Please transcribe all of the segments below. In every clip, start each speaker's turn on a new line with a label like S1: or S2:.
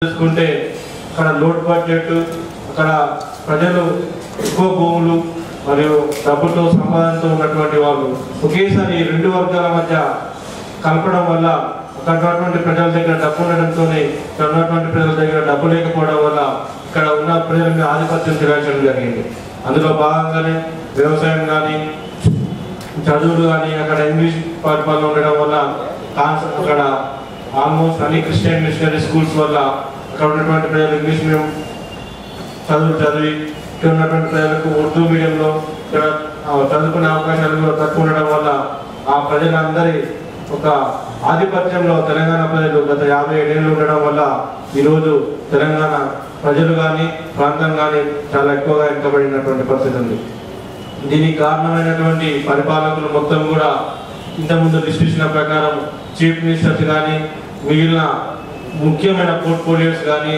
S1: చూసుకుంటే అక్కడ load budget, అక్కడ ప్రజలు ఎక్కువ భూములు మరియు డబ్బుతో సంపాదనతో ఉన్నటువంటి వాళ్ళు ఒకేసారి రెండు వర్గాల మధ్య కలపడం వల్ల అక్కడ ఉన్నటువంటి ప్రజల దగ్గర డబ్బు ఉండడంతోనే ఇక్కడ ఉన్నటువంటి ప్రజల దగ్గర డబ్బు లేకపోవడం వల్ల ఇక్కడ ఉన్న ప్రజల మీద ఆధిపత్యం చెలాయించడం జరిగింది. అందులో భాగంగానే వ్యవసాయం కానీ చదువులు కానీ అక్కడ ఇంగ్లీష్ పరిపాలన ఉండడం వల్ల అక్కడ ఆల్మోస్ట్ అన్ని క్రిస్టియన్ మిషనరీ స్కూల్స్ వల్ల అక్కడ ఉన్నటువంటి ప్రజలు ఇంగ్లీష్ మీడియం చదువు చదివి ఇక్కడ ఉన్నటువంటి ప్రజలకు ఉర్దూ మీడియంలో ఇక్కడ చదువుకునే అవకాశాలు కూడా తక్కువ ఉండడం వల్ల ఆ ప్రజలందరి ఒక ఆధిపత్యంలో తెలంగాణ ప్రజలు గత 57 ఏళ్ళు ఉండడం వల్ల ఈరోజు తెలంగాణ ప్రజలు కానీ ప్రాంతం కానీ చాలా ఎక్కువగా వెనుకబడినటువంటి పరిస్థితి ఉంది. దీనికి కారణమైనటువంటి పరిపాలకులు మొత్తం కూడా ఇంతకుముందు డిస్కషన్ ప్రకారం చీఫ్ మినిస్టర్స్ కానీ మిగిలిన ముఖ్యమైన పోర్ట్ఫోలియోస్ కానీ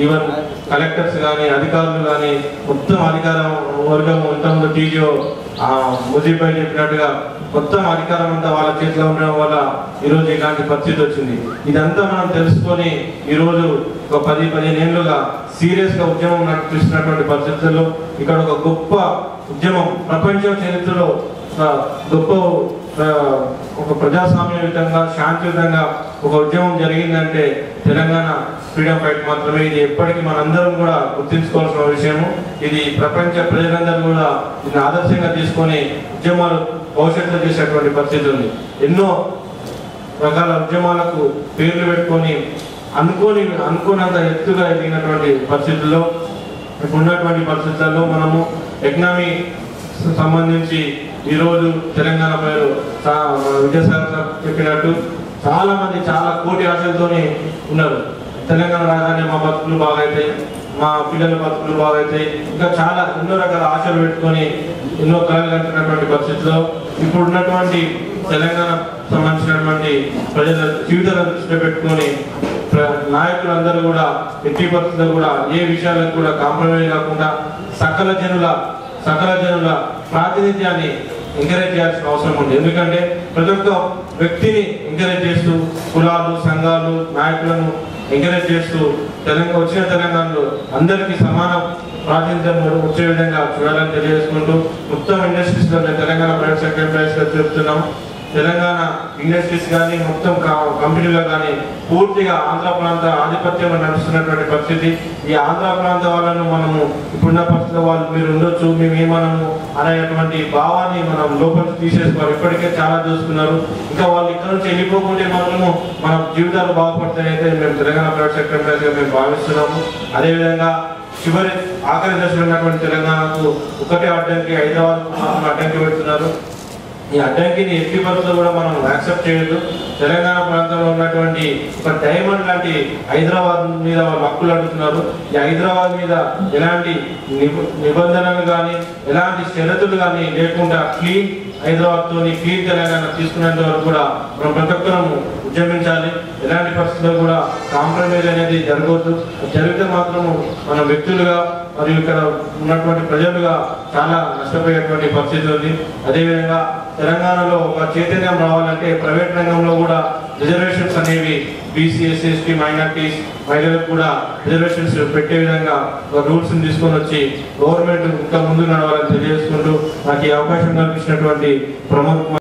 S1: ఈవెన్ కలెక్టర్స్ కానీ అధికారులు కానీ మొత్తం అధికార వర్గం ఇంతకుముందు టీజీఓ ముజీబ్ భాయ్ చెప్పినట్టుగా మొత్తం అధికారం అంతా వాళ్ళ చేతిలో ఉండడం వల్ల ఈరోజు ఇలాంటి పరిస్థితి వచ్చింది. ఇదంతా మనం తెలుసుకొని ఈరోజు ఒక 10-15 ఏళ్ళుగా సీరియస్గా ఉద్యమం నడిపిస్తున్నటువంటి పరిస్థితుల్లో ఇక్కడ ఒక గొప్ప ఉద్యమం ప్రపంచ చరిత్రలో గొప్ప ఒక ప్రజాస్వామ్యయుతంగా శాంతియుతంగా ఒక ఉద్యమం జరిగిందంటే తెలంగాణ ఫ్రీడమ్ ఫైట్ మాత్రమే. ఇది ఎప్పటికీ మనందరం కూడా గుర్తించుకోవాల్సిన విషయము. ఇది ప్రపంచ ప్రజలందరూ కూడా దీన్ని ఆదర్శంగా తీసుకొని ఉద్యమాలు భవిష్యత్తులో చేసేటువంటి పరిస్థితి ఉంది. ఎన్నో రకాల ఉద్యమాలకు పేర్లు పెట్టుకొని అనుకోనంత ఎత్తుగా ఎదిగినటువంటి పరిస్థితుల్లో ఉన్నటువంటి పరిస్థితుల్లో మనము ఎకనామీ సంబంధించి ఈరోజు తెలంగాణ ప్రజలు విద్యాసాగర్ సార్ చెప్పినట్టు చాలా మంది చాలా కోటి ఆశలతోనే ఉన్నారు. తెలంగాణ రాగానే మా బతుకులు బాగైతాయి, మా పిల్లల బతుకులు బాగైతాయి, ఇంకా చాలా ఎన్నో రకాల ఆశలు పెట్టుకొని ఎన్నో కళలు కంటున్నటువంటి పరిస్థితిలో ఇప్పుడు ఉన్నటువంటి తెలంగాణ సంబంధించినటువంటి ప్రజల జీవితాలను దృష్టిలో పెట్టుకొని నాయకులందరూ కూడా ఎట్టి పరిస్థితుల్లో కూడా ఏ విషయాలకు కూడా కాంప్రమైజ్ కాకుండా సకల జనుల ప్రాతినిధ్యాన్ని ఎంకరేజ్ చేయాల్సిన అవసరం ఉంది. ఎందుకంటే ప్రతి ఒక్క వ్యక్తిని ఎంకరేజ్ చేస్తూ కులాలు సంఘాలు నాయకులను ఎంకరేజ్ చేస్తూ వచ్చిన తెలంగాణలో అందరికీ సమాన ప్రాతినిధ్యం వచ్చే విధంగా చూడాలని తెలియజేసుకుంటూ మొత్తం ఇండస్ట్రీస్లో తెలంగాణ ప్రైవేట్ సెక్టర్ ఎంప్లాయీస్గా చెప్తున్నాం. తెలంగాణ ఇండస్ట్రీస్ కానీ మొత్తం కంపెనీలో కానీ పూర్తిగా ఆంధ్ర ప్రాంత ఆధిపత్యంలో నడుస్తున్నటువంటి పరిస్థితి. ఈ ఆంధ్ర ప్రాంత వాళ్ళను మనము ఇప్పుడున్న పరిస్థితుల్లో వాళ్ళు మీరు ఉండొచ్చు మేము ఏమనము అనేటువంటి భావాన్ని మనం లోపలికి తీసేసుకోవాలి. ఇప్పటికే చాలా చూస్తున్నారు. ఇంకా వాళ్ళు ఇక్కడ నుంచి వెళ్ళిపోకుంటే మాత్రము మన జీవితాలు బాగుపడతాయైతే మేము తెలంగాణ ప్రైవేట్ సెక్టర్ ఎంప్లాయీస్గా మేము భావిస్తున్నాము. అదేవిధంగా ఆఖరి దశలో ఉన్నటువంటి తెలంగాణకు ఒకటే అడ్డంకి హైదరాబాద్ అడ్డంకి పెడుతున్నారు. ఈ అడ్డంకిని ఎట్టి పరిస్థితుల్లో కూడా మనం యాక్సెప్ట్ చేయొద్దు. తెలంగాణ ప్రాంతంలో ఉన్నటువంటి ఒక డైమండ్ లాంటి హైదరాబాద్ మీద వాళ్ళు హక్కులు అడుగుతున్నారు. ఈ హైదరాబాద్ మీద ఎలాంటి నిబంధనలు కానీ ఎలాంటి షరతులు కానీ లేకుండా క్లీన్ హైదరాబాద్తో క్లీన్ తెలంగాణ తీసుకునేంత వరకు కూడా మనం ప్రతి ఒక్కరము ఉద్యమించాలి. ఎలాంటి పరిస్థితుల్లో కూడా కాంప్రమైజ్ అనేది జరగవద్దు. జరిగితే మాత్రము మన వ్యక్తులుగా మరియు ఇక్కడ ఉన్నటువంటి ప్రజలుగా చాలా నష్టపోయేటువంటి పరిస్థితి ఉంది. అదేవిధంగా తెలంగాణలో ఒక చైతన్యం రావాలంటే ప్రైవేట్ రంగంలో కూడా రిజర్వేషన్స్ అనేవి బీసీ ఎస్సీ ఎస్టీ మైనార్టీస్ మహిళలకు కూడా రిజర్వేషన్స్ పెట్టే విధంగా రూల్స్ తీసుకొని వచ్చి గవర్నమెంట్ ఇంకా ముందుకు నడవాలని తెలియజేసుకుంటూ నాకు ఈ అవకాశం కల్పించినటువంటి ప్రమోద్